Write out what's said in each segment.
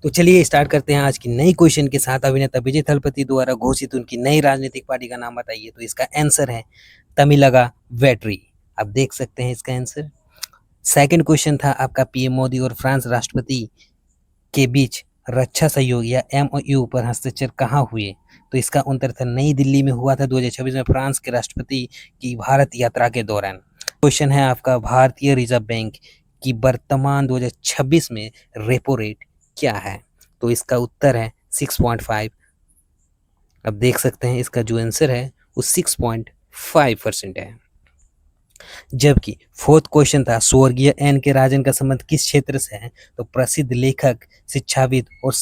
तो चलिए स्टार्ट करते हैं आज की नई क्वेश्चन के साथ। अभिनेता विजय थलपति द्वारा घोषित उनकी नई राजनीतिक पार्टी का नाम बताइए। तो इसका आंसर है तमिलगा वेट्री। आप देख सकते हैं इसका आंसर। सेकंड क्वेश्चन था आपका, पीएम मोदी और फ्रांस राष्ट्रपति के बीच रक्षा सहयोग या एमओयू पर हस्ताक्षर कहाँ हुए। तो इसका उत्तर था नई दिल्ली में हुआ था 2026 में फ्रांस के राष्ट्रपति की भारत यात्रा के दौरान। क्वेश्चन है आपका, भारतीय रिजर्व बैंक की वर्तमान 2026 में रेपो रेट क्या है। तो इसका उत्तर है 6.5। अब देख सकते हैं इसका जो आंसर है वो 6.5% है। जबकि फोर्थ क्वेश्चन था, स्वर्गीय एन के राजन का संबंध किस क्षेत्र से है। तो प्रसिद्ध लेखक, शिक्षाविद और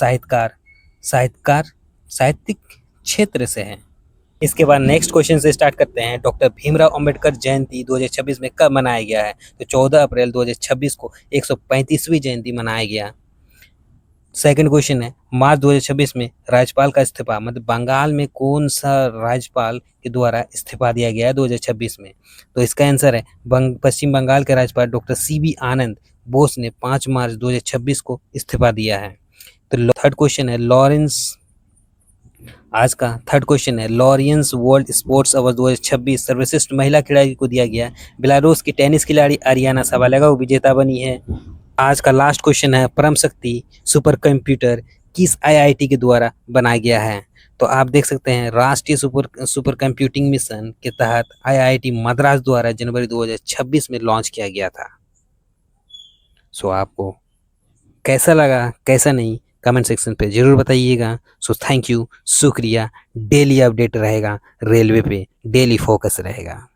साहित्यिक क्षेत्र से है। इसके बाद नेक्स्ट क्वेश्चन से स्टार्ट करते हैं। डॉक्टर भीमराव अंबेडकर जयंती 2026 में कब मनाया गया है। तो 14 अप्रैल 2026 को 135वीं जयंती मनाया गया। सेकंड क्वेश्चन है, मार्च 2026 में राज्यपाल का इस्तीफा, मतलब बंगाल में कौन सा राज्यपाल के द्वारा इस्तीफा दिया गया है 2026 में। तो इसका आंसर है पश्चिम बंगाल के राज्यपाल डॉक्टर सीबी आनंद बोस ने 5 मार्च 2026 को इस्तीफा दिया है। तो थर्ड क्वेश्चन है, आज का थर्ड क्वेश्चन है, लॉरियंस वर्ल्ड स्पोर्ट्स अवार्ड 2026 सर्वश्रेष्ठ महिला खिलाड़ी को दिया गया। बेलारूस की टेनिस खिलाड़ी अरियाना साबालेगा वो विजेता बनी है। आज का लास्ट क्वेश्चन है, परम शक्ति सुपर कंप्यूटर किस आईआईटी के द्वारा बनाया गया है। तो आप देख सकते हैं राष्ट्रीय सुपर कंप्यूटिंग मिशन के तहत आईआईटी मद्रास द्वारा जनवरी 2026 में लॉन्च किया गया था। सो आपको कैसा लगा कैसा नहीं कमेंट सेक्शन पे जरूर बताइएगा। सो थैंक यू, शुक्रिया। डेली अपडेट रहेगा, रेलवे पे डेली फोकस रहेगा।